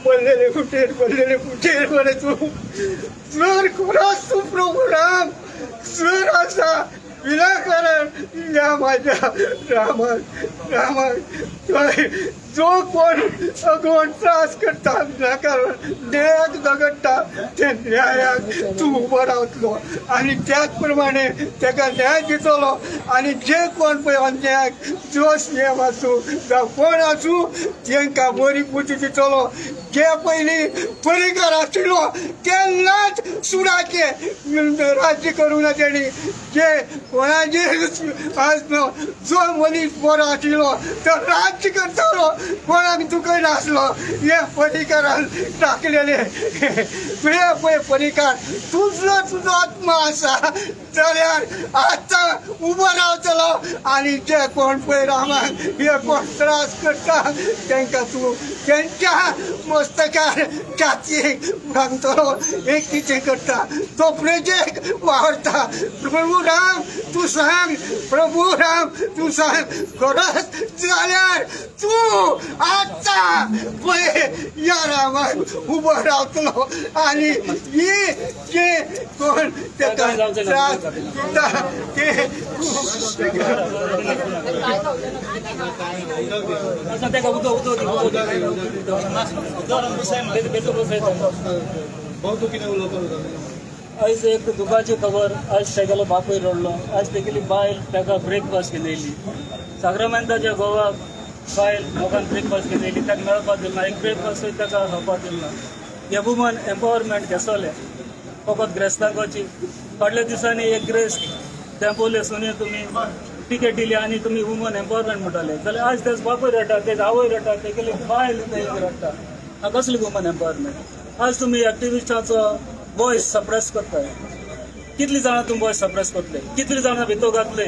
पडलेले कुठेर म्हणे तू सर कोणास तू प्रभू राम सर असा विनाकारण या माझ्या रामा जो कोण अगोन त्रास करता विनाकारण न्यायाक झगडटा त्या न्यायाक तू उबो रावतलो आणि त्याचप्रमाणे ताका न्याय दितलो आणि जे कोण पळय अन्यायाक जोश नेम आसूं जावं कोण आसूं तांकां बरी बुद्धी दितलो जे पयलीं परिकार आशिल्लो तेन्नाच सुडाचे राज्य करूं ना तेणी जे कोणाचेर जो मनीस बरो आशिल्लो तो राज्य करतालो कोणाक दुखय नासलो हे परिकारान टाकलेले तुवें पळय परिकार तुजो आत्मा आसा जाल्यार आतां उबो रावतलो आणि जे कोण पळय रामाक हे कोण त्रास करता तांकां तूं त्यांच्या मस्तकार छातयेक घालतलो एक कितें करता तो प्रजेक वावरता प्रभू राम तू सांग प्रभू राम तू सांग गरज जाल्यार तू आता पळय या रामाक उबो रावतलो आणि ही जे कोण ताका त्रास दिता ते आज एक दुखाची खबर आज तेगेलो बापूय रडलो आज तेगेली बायल ताका ब्रेकफास्ट घेवन येयली साक्रामेंताच्या गोवाक बायल लोकांक ब्रेकफास्ट घेवन येयली ताका मेळपाक दिलना एक ब्रेकफास्टूय ताका खावपाक दिलना हे वुमन एम्पावरमेंट केसोले फकत ग्रेस्तांकोची फाटल्या दिसांनी एक ग्रेस्त टेंपोले सुनी तुमी टिकेट दिली आनी तुमी वुमन एम्पावरमेंट म्हणटाले जाल्यार आज तेच बापूय रडटा तेज आवय रडटा तेगेली बायल रडटा हा कसली वुमन एम्पावरमेंट आज तुमी एक्टिविस्टांचो वॉयस सप्रेस करताय कितली जाणां तुमी वॉयस सप्रेस करतले कितली जाणां भितो घातले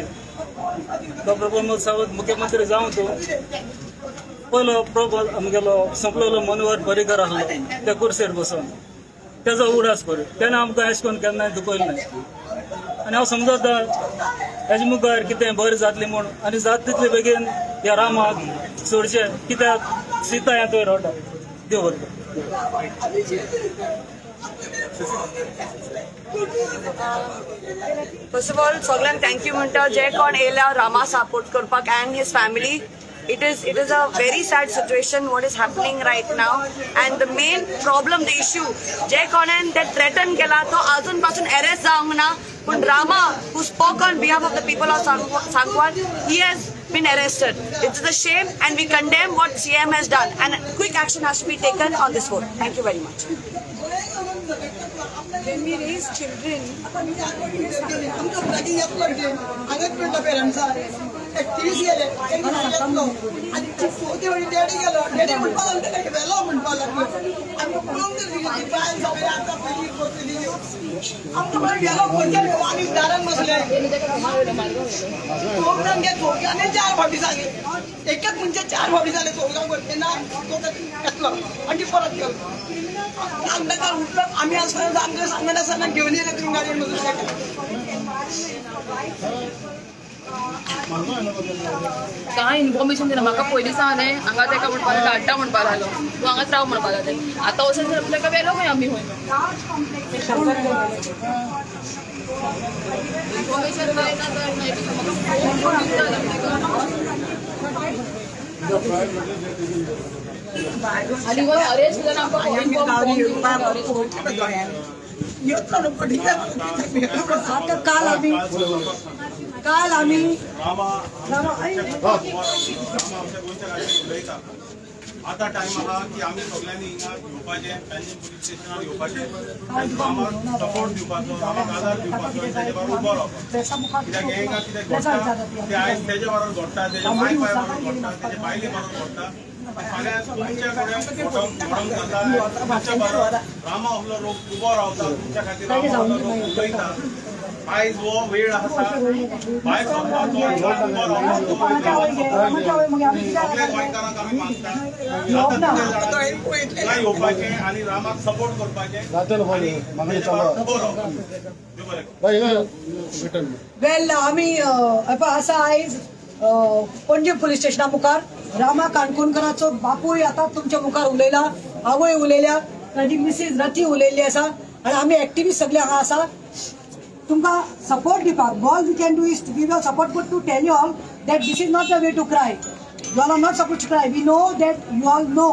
डॉक्टर प्रमोद सावंत मुख्यमंत्री जावन तूं पयलो आमगेलो संपलेलो मनोहर पर्रीकर आसलो त्या कुर्सेर बसून तेजो उडास कर तेणें आमकां अशें करून केन्नाय दुखयलें ना आनी हांव समजता हेजे मुखार कितें बरें जातलें म्हूण आनी जाता तितले बेगीन ह्या रामाक सोडचें कित्याक सीता हें थंय रावता देव बरें First of all, सगळ्यांक thank you म्हणटा जे कोण येयला रामा सपोर्ट करपाक and his family. It is a very sad situation what is happening right now, and the main problem, the issue, जे कोणेन ते threaten केला तो अजून पासून arrest जावंक ना. पण Rama, who spoke on behalf of the people of Sanquan, he has been arrested. It's a shame, and we condemn what CM has done, and quick action has to be taken on this vote. Thank you very much. When we raise children, एकच म्हणजे 4 फावटी झाले सोडगाव करते ना तो आणि परत गेलो आमदार उठलो आम्ही आजपर्यंत आमच्या सांगत असताना घेऊन येले तुम्ही गाडीमधून काय इन्फॉर्मेशन दिला म्हाका पयलीं सांगलें हांगा ताका म्हणपाक धाडटा म्हणपाक लागलो तूं हांगाच राव म्हणपाक लागलें आतां वचून जर ताका वेलो खंय आमी खंय इन्फॉर्मेशन आनी गो अरेंज केला काल आम्ही आता टाइम आहा की आम्ही सगळ्यांनी हिंगा येवपाचे पेंजीम पुलीस स्टेशनार येवपाचे आम्हाला सपोर्ट दिवपाचो आम्हाला आधार दिवपाचो तेजे बरोबर उबो रावपाचो कित्याक हे हिंगा कितें घडटा ते आयज तेजे बरोबर घडटा तेजे माय बरोबर घडटा तेजे बायले बरोबर घडटा फाल्यां तुमच्या कडेन घडोवंक जाता तुमच्या बरोबर रामा असलो लोक उबो रावता तुमच्या खातीर रामा असलो लोक उलयता आयज हो वेळ आसा भायर सरपाचो सगळे गोंयकारांक आमी मागता येवपाचें आनी रामाक सपोर्ट करपाचें वेल आम्ही असं आयज पणजे पुलीस स्टेशना मुखार रामा काणकोणकराचो बापूय आता तुमच्या मुखार उलयला, आवय उलयल्या, ताजी मिसीस रती उलयल्ली आसा आनी आमी एक्टिविस्ट सगळे हांगा आसा तुमकां सपोर्ट दिवपाक. All we can do is to give your support, but to tell you all that this is not the way to cry. You are not suppose to cry. We know that you all know.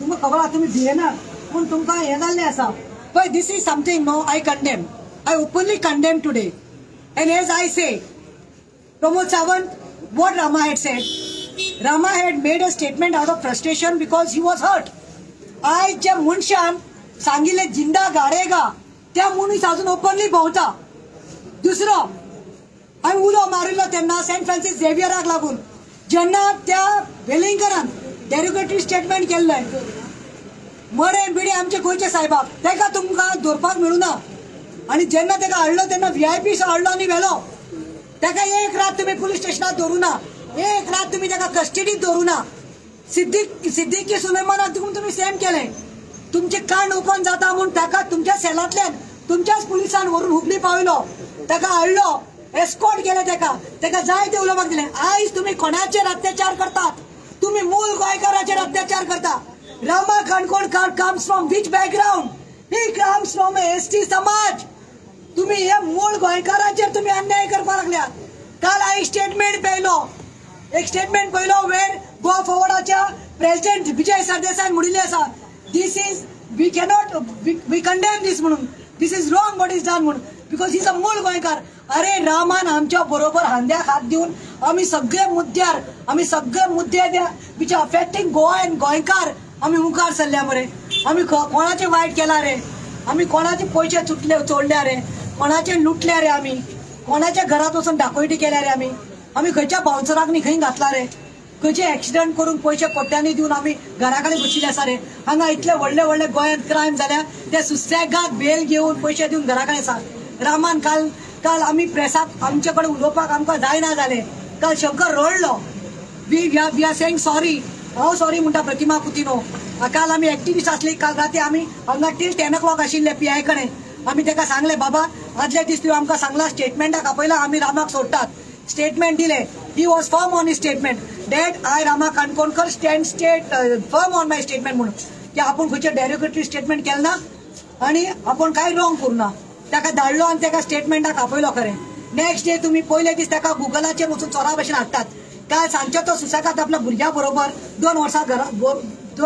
तुमकां खबर आहा तुमी भियेना पूण तुमकां हें जाल्लें आसा पळय. This is something no I condemn. I openly condemn today. And as I say, Pramod Sawant, what Rama had said, Rama had made a statement out of frustration because he was hurt. I ज्या मनशान सांगिल्ले जिंदा गाडेगा त्या मनीस अजून openly भोंवता. दुसरो हांवें उलो मारिल्लो तेन्ना सेंट फ्रांसीस झेवियराक लागून जेन्ना त्या वेलिंगकरान डेरोगेटरी स्टेटमेंट केल्लें मरे बिडे आमचे गोंयचे साहेबाक तेका तुमकां धरपाक मेळूना. आणि जेन्ना तेका हाडलो तेन्ना VIP हाडलो आनी व्हेलो. तेका एक रात तुम्ही पुलीस स्टेशनात दवरुना, एक रात तुम्ही तेका कस्टडीत दवरुना. सिद्दीकी सुलेमानाक तुम्ही सेम केले. तुमचे कान ओपन जाता म्हणून तेका तुमच्या सेलांतल्यान तुमच्याच पुलिसान व्हरून हुबली पावयलो. तेका हाडलो, एस्कॉर्ट केले तेका जाय ते उलोवपाक दिले. आयज तुम्ही कोणाचेर अत्याचार करतात? तुम्ही मूळ गोंयकाराचेर अत्याचार करता. Rama Kankonkar comes from which background? He comes from ST समाज. तुम्ही हे मूळ गोंयकाराचेर तुम्ही अन्याय करपाक लागल्यात. काल हांवें स्टेटमेंट पळयलो, एक स्टेटमेंट पळयलो वेर गोवा फॉरवर्डाच्या प्रेसिडेंट विजय सरदेसाईन म्हणिल्लें आसा this is we cannot we condemn this म्हणून this is wrong what is done म्हणून बिकॉज ही इज अ मूळ गोंयकार. अरे रामान आमच्या बरोबर हांद्याक हात दिवन आमी सगळे मुद्दे विच अफेक्टिंग गोवा एंड गोंयकार आमी मुखार सरल्या मरे. आमी कोणाचें वायट केला रे? आमी कोणाचे पयशे चोडल्या रे? कोणाचे लुटल्या रे? आमी कोणाच्या घरात वचून डाकोयटी केल्या रे? आमी खंयच्या बाउन्सराक न्ही खंय घातला रे? खंयचे एक्सिडेंट करून पयशे कोट्यांनी दिवन आमी घरा कडेन बशिल्ले आसा रे? हांगा इतले व्हडले गोंयांत क्रायम जाल्या ते सुसेगाद बेल घेवन पयशे दिवन घरा कडेन आसा. रामान काल आमी प्रेसाक आमचे कडेन उलोवपाक आमकां जायना जालें. काल शंकर रडलो. We are saying sorry. हांव सॉरी म्हणटा प्रतिमा कुतिनो. काल आमी एक्टिविस्ट आसली. काल राती आमी हांगा टील 10 o'clock आशिल्ले PI कडेन. आमी तेका सांगले बाबा आदल्या दीस तुवें आमकां सांगला स्टेटमेंटाक आपयला आमी रामाक सोडटात. स्टेटमेंट दिले. He was firm on his statement that I Rama Kankonkar stand firm on my statement म्हणून की आपण खंयचे डेरोगेटरी स्टेटमेंट केलें ना आनी आपण कांय रॉंग करूना. तेका धाडलो आनी तेका स्टेटमेंटाक आपयलो खरें. नेक्स्ट डे तुम्ही पयले दीस तेका गुगलाचेर वचून चोरा भशेन हाडटात. काल सांजचो तो सुसेगाद आपल्या भुरग्या बरोबर 2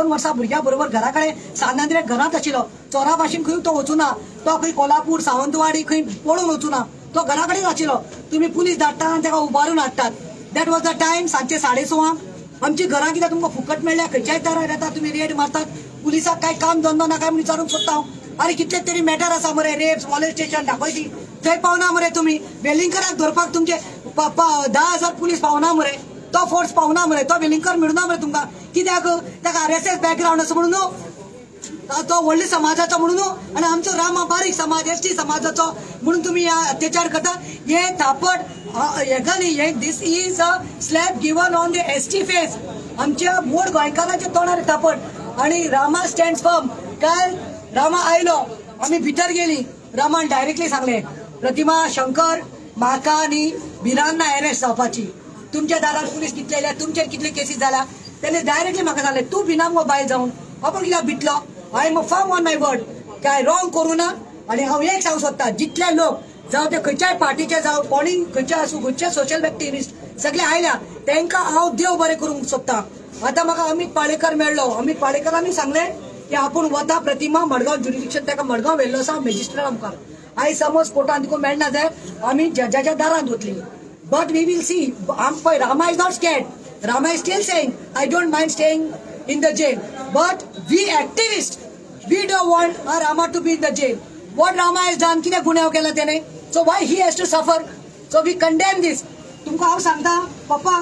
वर्सां भुरग्या बरोबर घरा कडेन सानांद्रे घरांत आशिल्लो. चोरा भाशेन खंय तो वचूना. तो खंय कोल्हापूर सावंतवाडी खंय पळून वचूना. तो घरा कडेन आशिल्लो. तुम्ही पुलीस धाडटात आनी तेका उबारून हाडटात. That was the time. सांजचे 6:30 आमची घरां कित्याक तुमकां फुकट मेळ्ळ्या खंयच्याय तरार येता तुम्ही रेड मारतात. पुलिसाक काय काम धंदो ना काय म्हणून विचारूंक सोदता हांव. अरे कितले तरी मॅटर आसा मरे रेप्स मॉलेस्टेशन दाखयती थंय पावना मरे. तुम्ही वेलिंगकराक धरपाक तुमचे 10,000 पुलीस पावना मरे. तो फोर्स पावना मरे. तो वेलिंगकर मेळुना मरे तुमकां. कित्याक ताका RSS बॅकग्राउंड आसा म्हणून तो व्हडल्या समाजाचो म्हणून आनी आमचो रामा बारीक समाज ST समाजाचो म्हणून तुम्ही अत्याचार करता. हे थापट this is a slap given on the ST face. आमच्या मूळ गोंयकाराच्या तोंडार थापट. आणि रामा स्टँड फर्म. काल रामा आयलो आमी भितर गेली. रामान डायरेक्टली सांगले प्रतिमा शंकर म्हाका आनी बिरांना अरेस्ट जावपाची. तुमच्या दारार पुलीस कितले येयल्या तुमचेर कितले केसीस जाल्या तेणे डायरेक्टली म्हाका सांगले तूं भिनामो भायर जावन आपण कित्याक भितलो. I am a firm on my word काय रॉंग करूं ना. आनी हांव एक सांगूंक सोदता जितले लोक जावं ते खंयच्याय पार्टीचे जावं कोणी खंयचे आसूं खंयचे सोशल एक्टिविस्ट सगळे आयल्या तांकां हांव देव बरें करूंक सोदता. आतां म्हाका अमित पाळेकर मेळ्ळो. अमित पाळेकरांनी सांगले की आपूण वता प्रतिमा मडगांव ज्युडिडिक्शन ताका मडगांव व्हेल्लो आसा मॅजिस्ट्रेटा मुखार. आयज समज कोर्टान तिका मेळना जाल्यार आमी जजाच्या दारांत वतली. But we will see. पळय Rama is not scared. Rama is still saying, I don't mind staying in the jail. But we activists, we don't want our Rama to be in the jail. What Rama has done, कितें गुन्यांव केला त्याने? So why he has to suffer? So we condemn this. तुमकां हांव सांगता पप्पा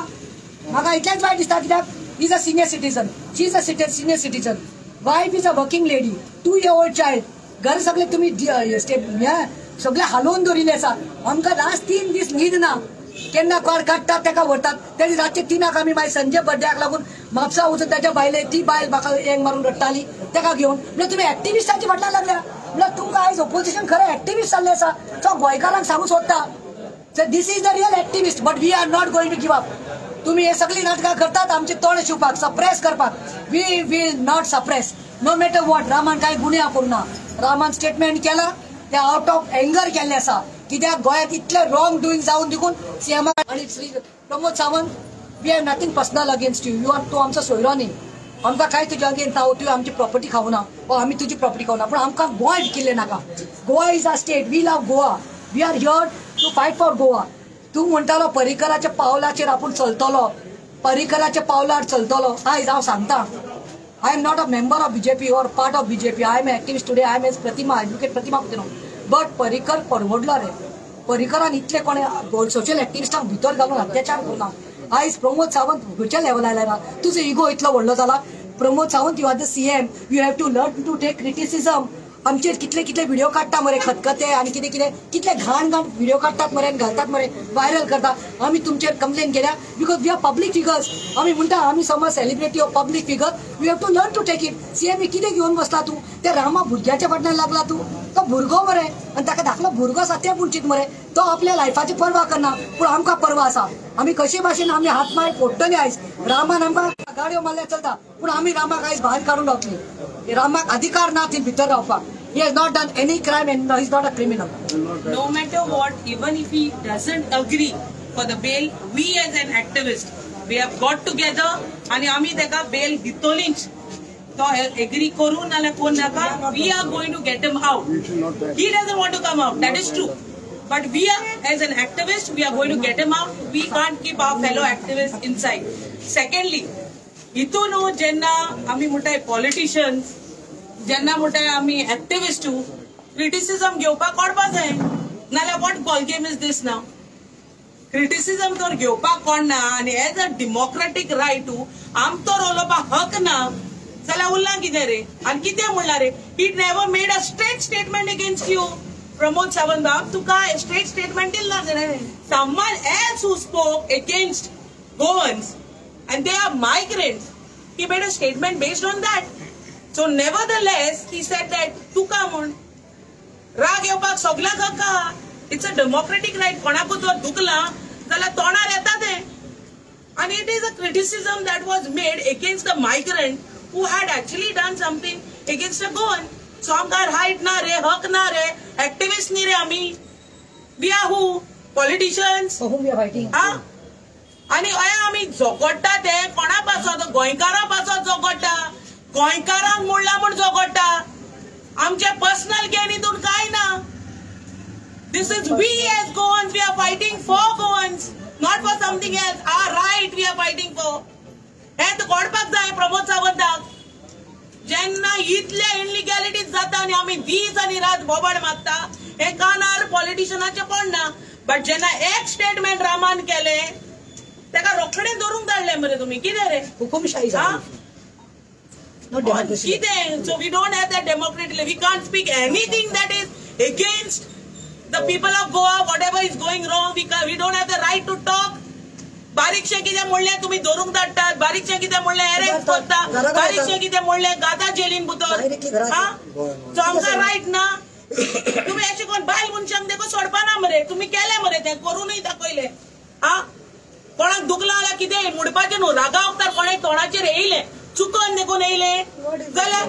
म्हाका इतलेंच वायट दिसता कित्याक he is a senior citizen. She is a senior citizen. Wife is a working lady. 2-year-old child. घर सगळे तुम्ही सगळे हालोवन दवरिल्ले आसा. आमकां लास्ट 3 दीस न्हीद ना. केन्ना कॉल काडटात तेका व्हरतात. तेणी रातचे 3 आमी मागीर संजय बड्ड्याक लागून म्हापसा वचून ताच्या बायले ती बायल म्हाका हेंग मारून रडटाली तेका घेवन. म्हणजे तुम्ही एक्टिविस्टांची फाटल्यान लागल्या. म्हणजे तुमकां आयज ऑपोजिशन खरें एक्टिविस्ट जाल्लें आसा. तो गोंयकारांक सांगूंक सोदता. So this is the real activist, but we are not going to give up. तुम्ही हे सगळी नाटकां करतात आमचे तोंड शिवपाक सप्रेस करपाक. We will not suppress no matter what. रामान काय गुन्हे करूना. रामान स्टेटमेंट केला ते आउट ऑफ एंगर केल्ले आसा. कित्याक गोंयांत इतले रॉंग डुईंग जावन देखून सीएम आणि Shri Pramod Sawant we have nothing personal against you. You are तूं आमचो सोयरो न्ही. आमकां काय तुज्या अगेन्स्ट ना. तुवें आमची प्रॉपर्टी खावना वा आमी तुजी प्रॉपर्टी खावना. पूण आमकां गोवा विकिल्लें नाका. Goa is a state. We love Goa. We are here to fight for Goa. तूं म्हणटालो पर्रीकराच्या पावलाचेर आपूण चलतलो. पर्रीकराच्या पावलार चलतलो. आयज हांव सांगता I am not a member of BJP or part of BJP. I am an activist today. I am as Pratima, advocate Pratima Putino. But Parrikar परवडला रे. पर्रीकरान इतले कोणे social एक्टिविस्टांक भितर घालून अत्याचार करना. आयज प्रमोद सावंत खंयच्या लेवलार आयला. तुजो इगो इतलो व्हडलो जाला. Pramod Sawant you are the CM. You have to learn to take criticism. आमचेर कितले कितले व्हिडिओ काडटा मरे खतखते आणि कितें कितें कितले घाण घाण व्हिडिओ काडटात मरे घालतात मरे व्हायरल करतात. आमी तुमचेर कंप्लेन केल्या because we are public figures. आमी म्हणटा आमी समज celebrity of public figure we have to learn to take it. CM कितें घेवन बसला तूं. त्या रामा भुरग्याच्या फाटल्यान लागला तूं. तो भुरगो मरे आनी ताका धाकलो भुरगो आसा तें पुंचीत मरे. तो आपल्या लायफाची पर्वा करना पूण आमकां पर्वा आसा. आमी कशे भाशेन आमी हात माय फोडटले. आयज रामान आमकां गाडयो मारल्या चलता पूण आमी रामाक आयज भायर काडून रावतली. रामाक अधिकार ना थंय भितर रावपाक. He has not done any crime and he is not a criminal. No matter what, even if he doesn't agree for the bail, we as an activist, we have got together and आमी तेका bail दितोलीच. तो agree करू नाल्यार कोण नाका. We are going to get him out. He doesn't want to come out. That is true. But we are, as an activist, we are going to get him out. We can't keep our fellow activists inside. Secondly, हितून जेन्ना आमी म्हणटाय politicians जेन्ना म्हणटाय आमी activist criticism घेवपाक कोणपाक जाय नाल्यार what ball game is this now. Criticism तर घेवपाक कोणना आनी एज अ डेमोक्रेटीक रायट आमचो उलोवपाक हक ना जाल्यार उरला कितें रे. आनी कितें म्हणला रे. He never made a straight statement against you. Pramod Sawant बाब तुका स्ट्रेट स्टेटमेंट दिला रे. Someone else who spoke against Goans and they are migrants. He made a statement based on that. So nevertheless, he said that तुका म्हण राग येवपाक सगळ्यांक हक्क आहा. It's a democratic right. कोणाकूच जर दुखला जाल्यार तोंडार येता तें. And it is a criticism that was made against the migrant who had actually done something against a Goan. So आमकां right ना रे, हक ना रे, activists नी रे आमी. We are who? Politicians. For whom we are fighting. आणि आमी झगडटा ते कोणा पासो गोंयकारां पासो झगडटा. गोंयकारांक मोडला म्हूण झगडटा. आमचे पर्सनल गेन हितून काय ना. This is we as Goans we are fighting for Goans not for something else. Our right we are fighting for. हे घडपाक जाय प्रमोद सावंताक. जेन्ना इतले इनलिगॅलिटीज जाता आनी आमी दीस आनी रात बोबाड मागता हे कानार पॉलिटिशियनाचे पडना. बट जेन्ना एक स्टेटमेंट रामान केले तेका रोखडे धरूंक धाडले मरे तुमी. कितें रे हुकुमशाही कितें. So we don't have that democratically. We can't speak anything that is against the people of Goa. Whatever is going wrong, we don't have the right to talk. बारीकशे कितें म्हणले तुमी धरूंक धाडटात. बारीकशे कितें म्हणले अरेस्ट करता. बारीकशे कितें म्हणले गाता जेलीन भितर. सो आमकां रायट ना. तुमी अशें कोण बायल मनशांक देखो सोडपाना मरे. तुमी केले मरे तें करूनय दाखयले. कोणाक दुखला जाल्यार कितें मुडपाचें न्हू. रागा वखदार कोणे तोंडाचेर येयले चुकोन देखून येयले जाल्यार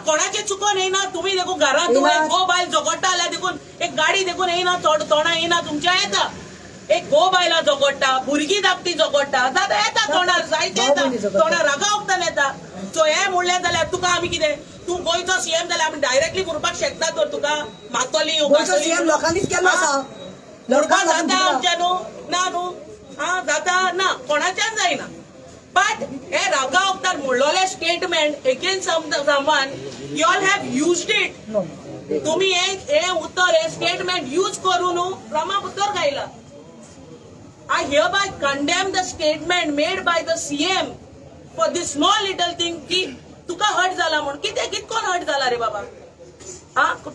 कोणाचे चुकोन येयना. तुमी देखून घरांत तुवें गो बायल झगडटा जाल्यार देखून एक गाडी देखून येयना तोंडा येयना तुमच्या येता. एक गो बायला झगडटा भुरगीं धाकटी झगडटा जाता येता तोंडार जायते येता तोंडार रागा वखदान येता. सो हे म्हणलें जाल्यार तुका आमी कितें तूं गोंयचो सीएम जाल्यार आमी डायरेक्टली म्हणपाक शकता तर तुका मातोली लोकांनीच केला आसा. लडपाक जाता आमच्या न्हू ना न्हू. जाता ना कोणाच्यान जायना. बट हे रागा वखदार म्हणलोले statement against someone you all have used it. तुम्ही हे उत्तर हे स्टेटमेंट यूज करून रामा उत्तर घायला. I hereby condemn the statement made by the CM for this small little thing की तुका हर्ट जाला म्हण. कितें कितकोन हर्ट जाला रे बाबा.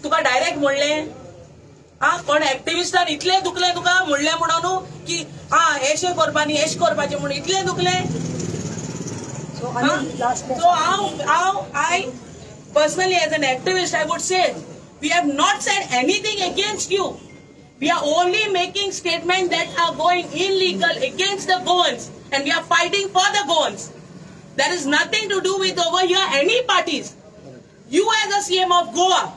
तुका डायरेक्ट म्हणले कोण एक्टिविस्टान इतले दुखले तुका म्हणले म्हणून की एशें करपानी एश करपाचें म्हणून इतले दुखले. So I personally as an activist I would say we have not said anything against you. We are only making statements that are going illegal against the Goans. and we are fighting for the Goans. There is nothing to do with over here any parties. You as the CM of Goa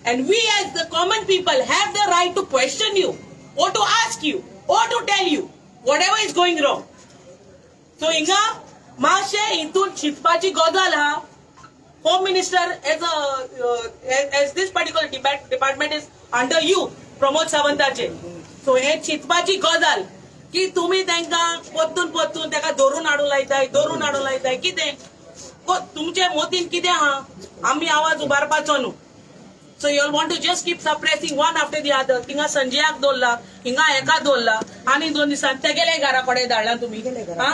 and we as the common people have the right to question you or to ask you or to tell you whatever is going wrong. So inga माशे इंतून चिंतपाची गजाल हा. Home Minister as this particular department is under you, Pramod Sawantache. So हे चिंतपाची गजाल की तुम्ही त्यांना पोतून त्याका धरून हाडून लायताय कितें तुमचे मोतीन कितें हा आम्ही आवाज उबारपाचो न्हू. So you all want to just keep suppressing one after the other. हिंगा संजयाक दवरला, हिंगा एका दवरला आणि 2 दिसांनी ते गेले घरा कडेन धाडला तुम्ही. हा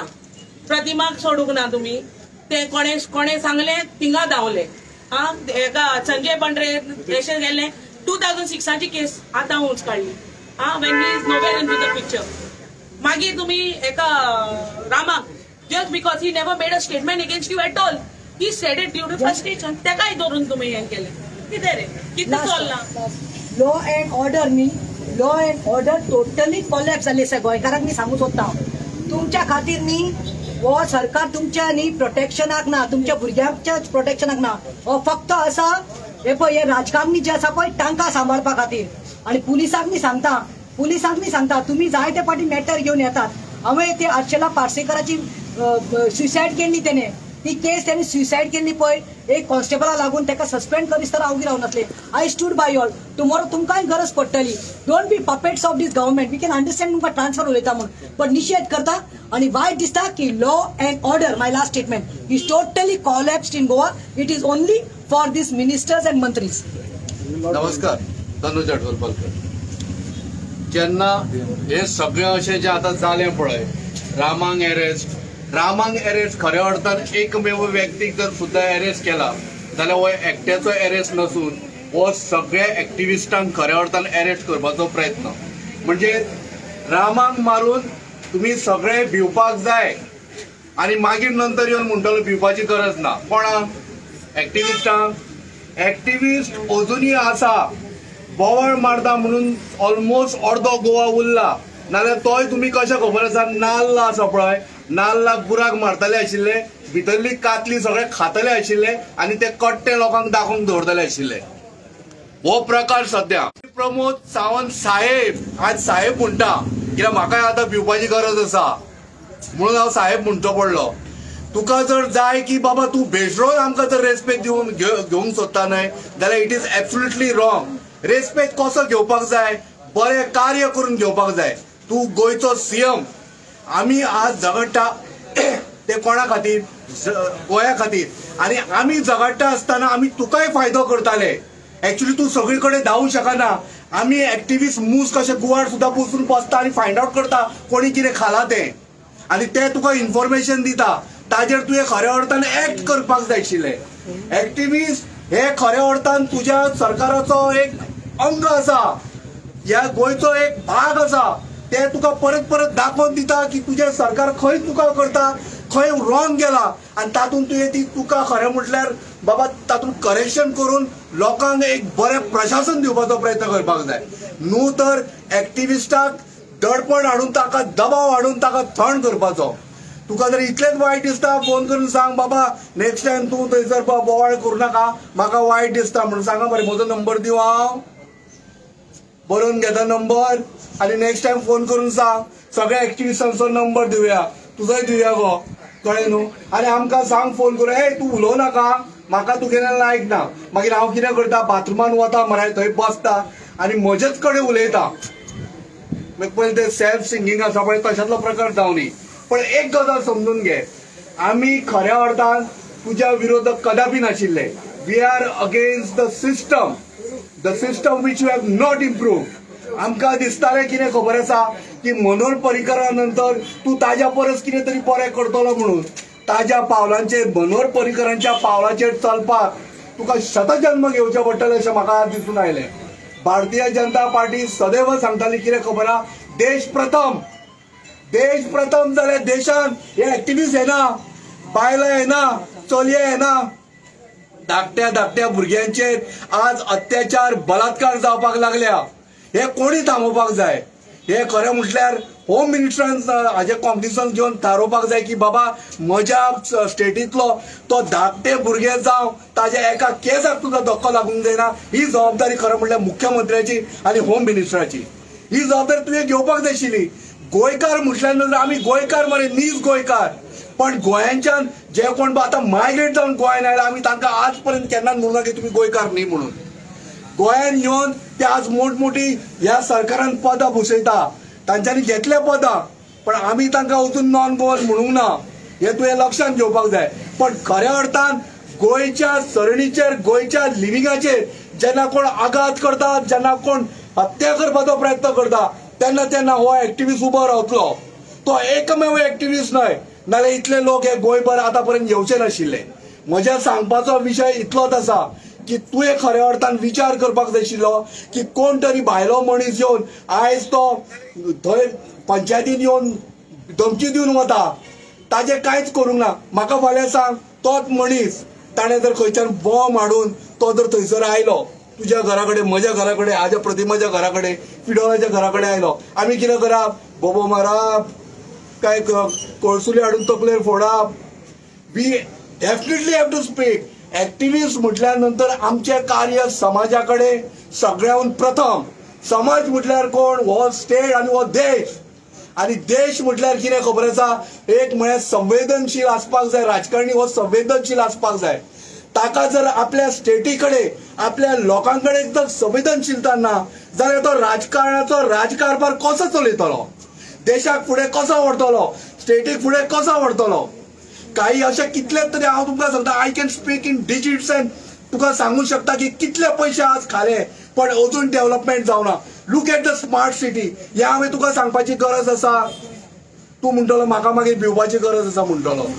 प्रतिमाक सोडूंक ना तुम्ही. ते कोणे सांगले थिंगा धांवले. हा एका संजय बंड्रे स्टेशन गेले 2006 ची केस आता उंच काढली. हा when he is nowhere into the picture. मागीर तुम्ही एका रामाक just because he never made a statement against you at all, he said it during frustration. ते काय धरून तुम्ही हे केले किती रे किती चलला. Law and order law and order totally collapse जाले सर. गोंयकारांक मी सांगू सोदता तुमच्या खातीर न्ही हो सरकार तुमच्या न्ही प्रोटेक्शनाक ना, तुमच्या भुरग्यांच्या प्रोटेक्शनाक ना. हो फक्त असा हे पळय हे राजकारणी जे आसा पळय तांकां सांबाळपा खातीर. आणि पुलिसांक मी सांगता तुम्ही जाय ते पाटी मॅटर घेऊन येतात. हांवें ते अर्चला पार्सेकराची सुसायड केल्ली तेणे ती केस त्यांनी सुसायड केल्ली पळय एक कॉन्स्टेबला लागून ताका सस्पेंड करिस्तर हांव रावून नासले. I stood by all. Tomorrow तुमकांय गरज पडटली. Don't be puppets of this government. We can understand तुमकां ट्रान्सफर उलयता म्हणून पण निषेध करता. आणि वायट दिसता की law and order my last statement is totally collapsed in Goa. It is only for this ministers and मंत्रीज. नमस्कार. तनुज अडवलकर. जेन्ना हे सगळें अशें जें आतां जालें पळय रामांक अरेस्ट खऱ्या अर्थान एकमेव व्यक्तीक जर सुद्दां अरेस्ट केला जाल्यार हो एकट्याचो अरेस्ट नसून हो सगळ्या एक्टिविस्टांक खऱ्या अर्थान अरेस्ट करपाचो प्रयत्न. म्हणजे रामांक मारून तुम्ही सगळे भिवपाक जाय आणि मागीर नंतर येवन म्हणटलो भिवपाची गरज ना. कोणाक एक्टिविस्टांक. एक्टिविस्ट अजुनूय आसा. बोवाळ मारता म्हणून ऑलमोस्ट अर्दो गोवा उरला. नाल्यार तोय तुम्ही कशें खबर आसा नाल्ल आसा पळय नाल्लाक बुराक मारतले आशिल्ले भितरली कातली सगळे खातले आशिल्ले आणि ते कट्टे लोकांक दाखोवंक दवरतले आशिल्ले. हो प्रकार सध्या प्रमोद सावंत साहेब आज साहेब म्हणटा कित्याक म्हाका आतां भिवपाची गरज आसा म्हणून हांव साहेब म्हणचो पडलो. तुका जर जाय की बाबा तूं बेश्रोन आमकां जर रेस्पेक्ट घेवंक सोदता न्हय जाल्यार it is absolutely wrong. Respect कसो घेवपाक जाय बरें कार्य करून घेवपाक जाय. तूं गोंयचो सीएम. आमी आज झगडटा ते कोणा खातीर गोंया खातीर आनी आमी झगडटा आसतना आमी तुकाय फायदो करताले. एक्चुअली तूं सगळे कडेन धांवूंक शकना. आमी एक्टिविस्ट मूस कशे गुवाड सुद्दां बसून बसता आनी फायंड आउट करता कोणी कितें खाला तें आनी ते तुका इन्फॉर्मेशन दिता. ताजेर तुवें खऱ्या अर्थान एक्ट करपाक जाय आशिल्लें. एक्टिविस्ट हे खऱ्या अर्थान तुज्या सरकाराचो एक अंग आसा. ह्या गोंयचो एक भाग आसा. ते तुका परत दाखोवन दिता की तुझे सरकार खंय तुका करता खंय रॉंग गेला आणि तातून तुवें ती तुका खरें म्हटल्यार बाबा तातून करेक्शन करून लोकांक एक बरें प्रशासन दिवपाचो प्रयत्न करपाक जाय. न्हू तर एक्टिविस्टाक दडपण हाडून ताका दबाव हाडून ताका थंड करपाचो. तुका जर इतलेंच वायट दिसता फोन करून सांग बाबा नेक्स्ट टायम तूं थंयसर बोवाळ करूं नाका म्हाका वायट दिसता म्हणून सांगा बरें म्हजो नंबर दिव हांव बरोवन घेता नंबर आणि नेक्स्ट टाइम फोन करून सांग. सगळ्या एक्टिविस्टांचो नंबर दिवया तुजोय दिवया गो कळ्ळें न्हू. आनी आमकां सांग फोन करून ए तूं उलोव नाका म्हाका तुगेलें लायक ना. मागीर हांव कितें करता बाथरुमान वता मरे थंय बसता आनी म्हजेच कडेन उलयता. पयलीं ते सेल्फ सिंगींग आसा पळय तशातलो प्रकार जावनी. पण एक गजाल समजून घे आमी खऱ्या अर्थान तुज्या विरोधक कदापि नाशिल्ले. We are against the system which you have not improved. आमकां दिसतालें कितें खबर आसा की मनोहर पर्रीकरा नंतर तूं ताज्या परस कितें तरी बरें करतलो म्हणून ताज्या पावलांचेर मनोहर पर्रीकरांच्या पावलांचेर चलपाक तुका शतजन्म घेवचें पडटलें अशें म्हाका दिसून आयलें. भारतीय जनता पार्टी सदैव सांगताली कितें खबर आहा देश प्रथम जाल्यार देशान हे एक्टिविस्ट येना बायलां येना चलये येना. धाकट्या भुरग्यांचेर आज अत्याचार बलात्कार जावपाक लागल्या. हे कोणी थांबोवपाक जाय. हे खरें म्हटल्यार होम मिनिस्टरान हाजे कॉग्निजन्स घेवन थारोवपाक जाय की बाबा म्हज्या स्टेटींतलो तो धाकटे भुरगे जावं ताज्या एका केसाक तुका धक्को लागूंक जायना, ही जबाबदारी खरें म्हणल्यार मुख्यमंत्र्याची आनी होम मिनिस्टराची. ही जबाबदारी तुवें घेवपाक जाय आशिल्ली. गोंयकार म्हटल्या नंतर आमी गोंयकार मरे, नीज गोंयकार. पण गोंयांच्यान जे कोण आतां मायग्रेट जावन गोंयान आयला आमी तांकां आज पर्यंत केन्ना म्हणूना की तुमी गोंयकार न्ही म्हणून. गोंयान येवन ते आज मोठमोठी ह्या सरकारान पदां भुसयता, तांच्यांनी घेतले पदां, पण आमी तांकां अजून नॉन गोवन म्हणूंक ना. हे तुवें लक्षात घेवपाक जाय. पण खऱ्या अर्थान गोंयच्या सरणीचेर, गोंयच्या लिव्हिंगाचेर जेन्ना कोण आघात करता, जेन्ना कोण हत्या करपाचो प्रयत्न करता, तेन्ना तेन्ना हो एक्टिव्हिस्ट उबो रावतलो. तो एकमेव एक्टिव्हिस्ट न्हय, नाल्यार इतले लोक हे गोंयभर आतां पर्यंत येवचे नाशिल्ले. म्हज्या सांगपाचो विशय इतलोच आसा की तुवें खऱ्या अर्थान विचार करपाक जाय आशिल्लो की कोण तरी भायलो मनीस येवन आयज तो थंय पंचायतीन येवन धमकी दिवन वता, ताजें कांयच करूंक ना. म्हाका फाल्यां सांग, तोच मनीस ताणें जर खंयच्यान बॉम्ब हाडून तो जर थंयसर आयलो तुज्या घरा कडेन, म्हज्या घरा कडेन, हाज्या प्रतिमाच्या घरा कडेन, पिडोळाच्या घरा कडेन आयलो, आमी कितें करप? बोबो मारप, काय कळसुली हाडून तकलेर फोडप? We definitely have to speak. Activist म्हटल्या नंतर आमचे कार्य समाजा कडेन सगळ्याहून प्रथम. समाज म्हटल्यार कोण? हो स्टेट आनी हो देश. आनी देश म्हटल्यार कितें खबर आसा? एक म्हळ्यार संवेदनशील आसपाक जाय. राजकारणी हो संवेदनशील आसपाक जाय. ताका जर आपल्या स्टेटी कडेन, आपल्या लोकां कडेन जर संवेदनशीलता ना जाल्यार तो राजकारणाचो राजकारभार कसो चलयतलो? देशाक फुडें कसो व्हरतलो? स्टेटीक फुडें कसो व्हरतलो? काही अशें कितलेच तरी हांव तुमकां सांगता, I can speak in digits and तुका सांगूंक शकता की कितले पयशे आज खाले पण अजून डेव्हलपमेंट जावना. Look at the smart city. हे हांवें तुका सांगपाची गरज आसा? तूं म्हणटलो म्हाका मागीर भिवपाची गरज आसा म्हणटलो,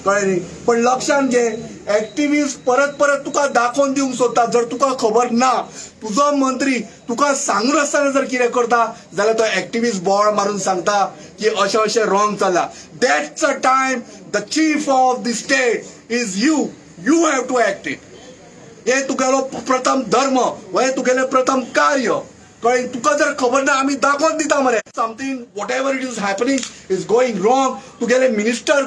कळ्ळें न्ही? पण लक्षांत घे, एक्टिव्हिस्ट परत परत तुका दाखोवन दिवंक सोदता. जर तुका खबर ना, तुजो मंत्री तुका सांगून आसतना जर कितें करता जाल्यार तो एक्टिव्हिस्ट बोवाळ मारून सांगता की अशें अशें रॉंग चल्ला. That's a time the chief of the state is you. You have to act it. हे तुगेलो प्रथम धर्म, हे तुगेलें प्रथम कार्य. कळ्ळें? तुका जर खबर ना, आमी दाखोवन दिता मरे. Something what ever it is happening is going wrong. तुगेले मिनिस्टर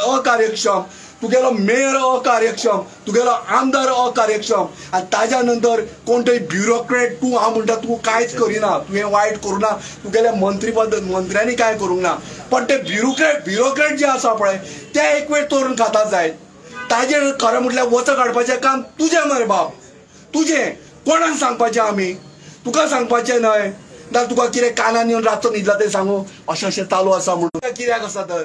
अकार्यक्षम, तुगेलो मेयर अकार्यक्षम, तुगेलो आमदार अकार्यक्षम, आनी ताज्या नंतर कोण तरी ब्युरोक्रेट तूं हांव म्हणटा तूं कांयच करिना, तुवें वायट करूं ना, तुगेल्या मंत्र्यांनी कांय करूंक ना. पण ते ब्युरोक्रेट जे आसा पळय ते एक वेळ चोरून खाता जाय. ताजेर खरें म्हटल्यार वचत काडपाचें काम तुजें मरे बाप. तुजें कोणाक सांगपाचें आमी? तुका सांगपाचें न्हय. ना तुका कितें कानान येवन रातचो न्हिदला तें सांगू अशें अशें चालू आसा म्हणून? कित्याक आसा तर?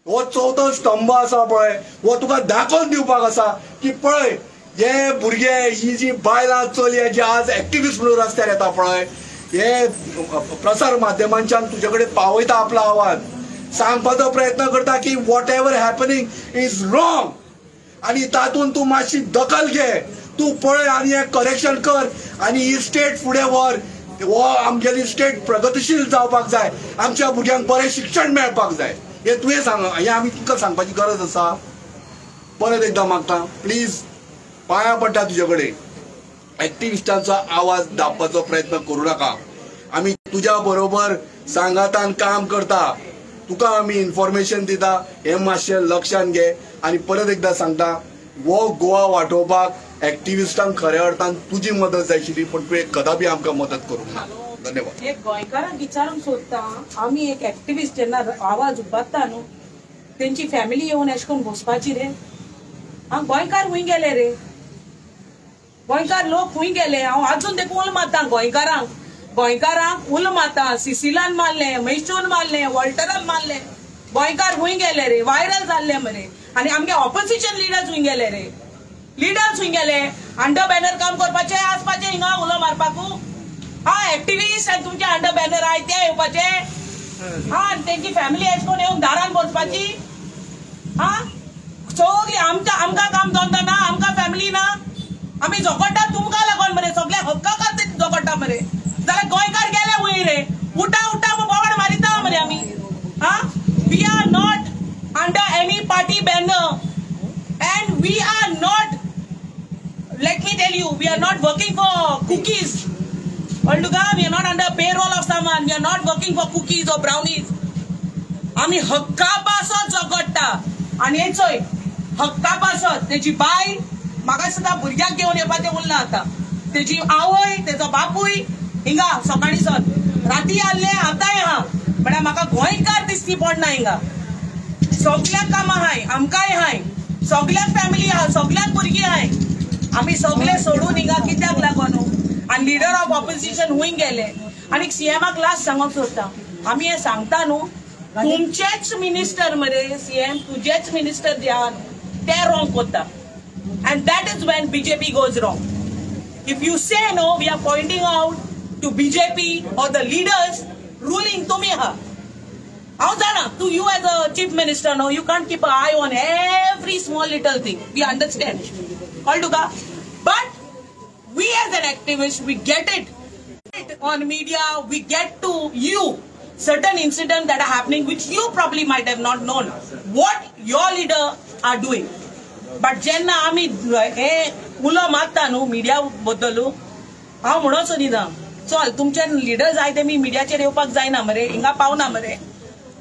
हो चवथो स्तंभ आसा पळय, हो तुका दाखोवन दिवपाक आसा की पळय हे भुरगे, ही जी बायलां चलये जे आज एक्टिव्हिस्ट म्हणून रस्त्यार येता पळय, हे प्रसार माध्यमांच्यान तुजे कडेन पावयता आपलो आवाज, सांगपाचो प्रयत्न करता की what ever happening is wrong. आनी तातूंत तूं मातशी दखल घे. तूं पळय आनी हें करेक्शन कर आनी ही स्टेट फुडें व्हर. हो आमगेली स्टेट प्रगतीशील जावपाक जाय. आमच्या भुरग्यांक बरें शिक्षण मेळपाक जाय. हे तुवें सांग. हें आमी तुमकां सांगपाची गरज आसा? परत एकदां मागता, प्लीज पांयां पडटा तुजे कडेन, एक्टिव्हिस्टांचो आवाज दाबपाचो प्रयत्न करूं नाका. आमी तुज्या बरोबर सांगातान काम करता, तुका आमी इन्फॉर्मेशन दिता. हें मातशें लक्षांत घे. आनी परत एकदां सांगता, हो गोवा वाटोवपाक एक्टिव्हिस्टांक खऱ्या अर्थान तुजी मदत जाय आशिल्ली, पण तुवें कदापि आमकां मदत करूंक ना. धन्यवाद. एक गोंयकारांक विचारूंक सोदता, आमी एक एक्टिव्हिस्ट जेन्ना आवाज उबारता न्हू, तेंची फॅमिली येवन अशें करून बसपाची रे. हांव गोंयकार खूंय गेले रे, गोंयकार लोक खूंय गेले. हांव आजून देखून उल मारता गोंयकारांक उल मारता. सिसिलान मारले, मैसूर मारले, वॉल्टरान मारले. गोंयकार खूंय गेले रे, वायरल जाल्ले मरे. आनी आमगे ऑपोजिशन लिडर्स खूंय गेले रे, लिडर्स खूंय गेले. अंडर बॅनर काम करपाचे आसपाचे हिंगा उलो मारपाकू. हा एक्टिव्हिस्ट आनी तुमचे अंडर बॅनर आहाय ते येवपाचे. हा तेंची फॅमिली अशें करून येवन दारान बसपाची. हा सगळी आमकां काम धंदो ना, आमकां फॅमिली ना. आमी झोकटा तुमकां लागून मरे, सगळे हक्का खातीर झोकटा मरे. जाल्यार गोंयकार गेले वयर रे, उठा बोवाड मारिता मरे आमी. हा we are not under any party banner and we are not, let me tell you, we are not working for cookies. कळ्ळें तुका? We are not under payroll of someone, we are not working for cookies or brownies. आमी हक्का पासत झगडटा. आनी हे चोय hakka पासत तेजी बाय म्हाका सुद्दां भुरग्याक घेवन येवपाचें उरलां आतां. तेजी आवय तेजो बापूय हिंगा सकाळी सत राती आल्ले आतांय आहा. म्हळ्यार म्हाका गोंयकार दिसती पडना हिंगा. सगळ्याक कामां हाय, आमकांय हाय, सगळ्याक फॅमिली आहा, सगळ्याक भुरगीं हाय. आमी सगळे सोडून हिंगा कित्याक लागून? आनी लिडर ऑफ ऑपोजिशन हुंय गेले. आनी सीएमाक लास्ट सांगूंक सोदता, आमी हे सांगता न्हू, तुमचेच मिनिस्टर मरे सीएम, तुजेच मिनिस्टर जे आहा ते रॉंग कोत्ता. And that is when BJP goes wrong. If you say no, we are pointing out to BJP or the leaders ruling tumi ha. How dana? To you as a chief minister, no, you can't keep an eye on every small little thing. We understand. But we as an activist, we get it on media. We get to you certain incidents that are happening, which you probably might have not known what your leader are doing. But जेन्ना आमी हे उलो मारता न्हू media बद्दल, हांव म्हणोचो दिना चल तुमचे लिडर जाय ते मी मिडियाचेर येवपाक जायना मरे, हिंगा पावना मरे.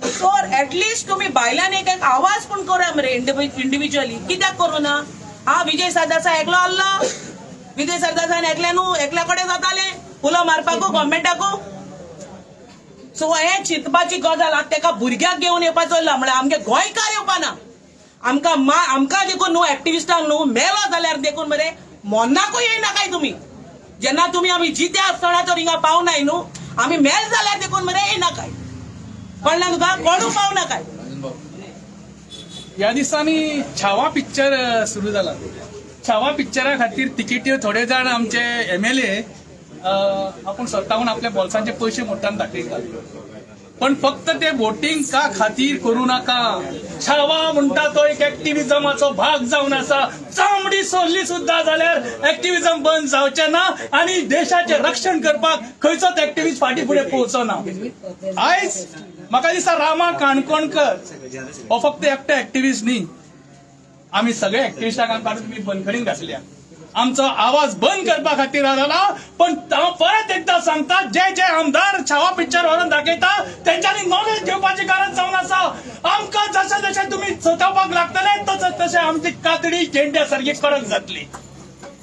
सो एटलिस्ट तुम्ही भायल्यान एक आवाज पूण करा मरे इंडिव्हिज्युअली. कित्याक करूं ना? हा विजय सरदेसाय एकलो आसलो, विजय सरदेसायन एकले न्हू, एकल्या कडेन जाताले उलो मारपाकू गव्हर्मेंटाकू. सो हे चिंतपाची गजाल आतां तेका भुरग्याक घेवन येवपाचो म्हळ्यार आमगे गोंयकार येवपाना. आमकां देखून न्हू एक्टिविस्टांक न्हू मेलो जाल्यार देखून मरे मोन्नाकूय येयना काय तुमी. जेन्ना तुमी आमी जिते आसतना तर हिंगा पावनाय न्हू, आमी मेल जाल्यार देखून मरे येयना काय. कळ्ळें तुका? कोणू पावना काय. ह्या दिसांनी छावा पिक्चर सुरू जाला. छावा पिक्चरा खातीर तिकेटी थोडे जाण आमचे MLA आपूण स्वताहून आपल्या बोल्सांचे पयशे मोडटान दाखयतात. पण फक्त ते वोटिंग का खातीर करू नका. छावा म्हणटा तो एक एक्टिव्हिजमाचो भाग जावन आसा. चामडी सोडली सुद्धा जाल्यार एक्टिव्हिजम बंद जावचे ना आनी देशाचे रक्षण करपाक खंयचोच एक्टिव्हिस्ट फाटी फुडें पोवचो ना. आयज म्हाका दिसता रामा काणकोणकर हो फक्त एकटो एक्टिव्हिस्ट न्ही, आमी सगळे एक्टिव्हिस्टांक काडून तुमी बंदखणीन घातल्या. आमचो आवाज बंद करपा खातीर जाला. पण हांव परत एकदा सांगता, जे जे आमदार छावा पिक्चर व्हरून दाखयता तेंच्यांनी नॉलेज घेवपाची गरज जावन आसा. आमकां जशें जशें तुमी सतावपाक लागतले तशें तशें आमची कातडी गेंड्या सारकी कडक जातली.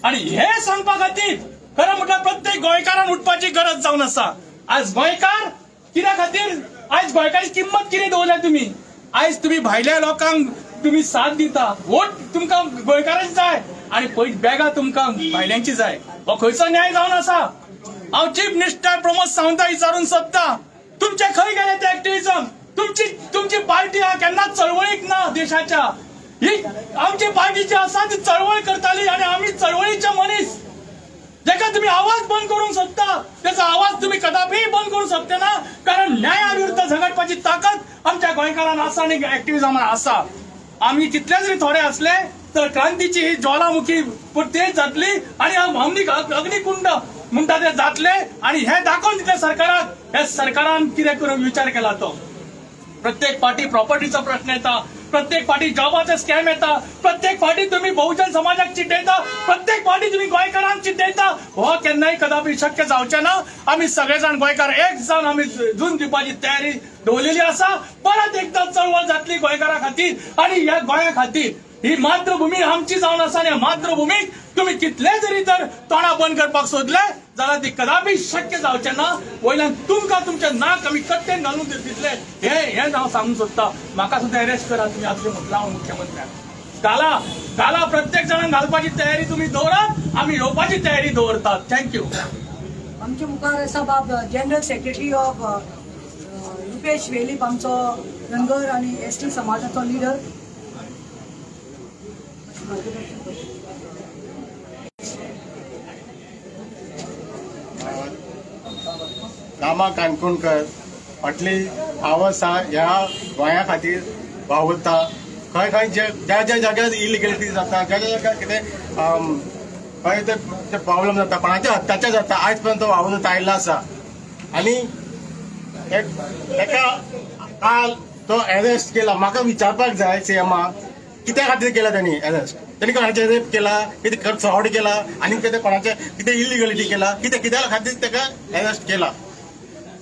आनी हे सांगपा खातीर खरें म्हटल्यार प्रत्येक गोंयकारान उठपाची गरज जावन आसा. आज गोंयकार कित्या खातीर, आयज गोंयकाराची किंमत कितें दवरल्या तुमी? आयज तुमी भायल्या लोकांक तुमी साथ दिता, वोट तुमकां गोंयकारांची जाय आनी पयली बॅगां तुमकां भायल्यांची जाय. हो खंयचो न्याय जावन आसा? हांव चीफ मिनिस्टर प्रमोद सावंताक विचारून सोदता, तुमचे खंय गेले ते एक्टिव्हिजम? तुमची पार्टी हा केन्नाच चळवळीक ना देशाच्या. ही आमची पार्टी जी आसा ती चळवळ करताली आनी आमी चळवळीचे मनीस. जेका तुम्ही आवाज बंद करूंक सोदता त्याचा आवाज तुम्ही कदापि बंद करूंक शकते ना, कारण न्यायाविरुद्ध झगडपाची ताकद आमच्या गोंयकारांक आसा आनी एक्टिव्हिजमान आसा. आम्ही कितले जरी थोडे असले तर क्रांतीची ही ज्वालामुखी तेज जातली आणि अग्निकुंड म्हणटा ते जातले. आणि हे दाखवून दिले सरकाराक, हे सरकारान कितें करून विचार केला तो. प्रत्येक फाटी प्रॉपर्टीचा प्रश्न येता, प्रत्येक फाटी जॉबाचे स्कॅम येता, प्रत्येक फाटी तुम्ही बहुजन समाजाक चिड्डयता, प्रत्येक फाटी तुम्ही गोंयकारांक चिड्डयता. हो केन्नाय कदापि शक्य जावचे ना. आम्ही सगळेजाण गोंयकार एक जावन आम्ही झूज दिवपाची तयारी दवरलेली आसा. परत एकदा चळवळ जातली गोंयकारा खातीर आणि ह्या गोंया खातीर. ही मातृभूमी आमची जावन आसा आनी मातृभूमीक तुम्ही कितले जरी तर तोंडां बंद करपाक सोदले जाल्यार ती कदापि शक्य जावचे ना. वयल्यान तुमकां तुमचें नाक आमी कट्टेन घालून दितले हे हांव सांगूंक सोदता. म्हाका सुद्दां अरेस्ट करा तुमी अशें म्हटलां हांव मुख्यमंत्र्याक. घाला प्रत्येक जाणांक घालपाची तयारी तुमी दवरात, आमी येवपाची तयारी दवरतात. थँक्यू. आमचे मुखार आसा बाब general secretary of Rupesh Velip, आमचो धनगर आनी ST समाजाचो लिडर. रामा काणकोणकर फाटली आवाज ह्या गोंया खातीर वावुरता. खंय खंय ज्या ज्या जाग्यार इलिगलिटी जाता, ज्या ज्या जाग्यार कितें खंय ते प्रॉब्लेम जाता, कोणाचे हत्याचे जाता, आयज पर्यंत वावरत आयिल्लो आसा. आनी ताका काल तो अरेस्ट केला. म्हाका विचारपाक जाय CMाक कित्या खातीर केला तांणी अरेस्ट. त्यांनी कोणाचे रेप केला, कितें फ्रॉड केला आनी कितें कोणाचे कितें इलिगलिटी केला, कित्या खातीर ताका अरेस्ट केला.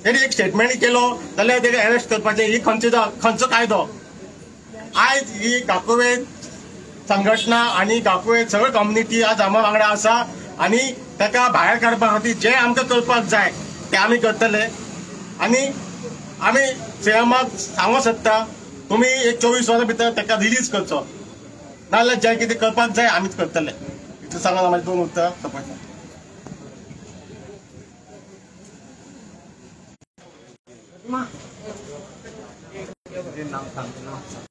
तेणी एक स्टेटमेंट केलो जाल्यार ताका अरेस्ट करपाचें ही खंयचो कायदो. आयज ही गांवकरी संघटना आनी गांवकरी सगळी कम्युनिटी आज आमच्या वांगडा आसा आनी ताका भायर काडपा खातीर जें आमकां करपाक जाय तें आमी करतले. आनी आमी सीएमाक सांगूंक सोदता तुमी एक 24 वरां भितर ताका रिलीज करचो, नाजाल्यार जें कितें करपाक जाय आमीच करतले. इतलें सांगून म्हाजे 2 उतर सोंपयता.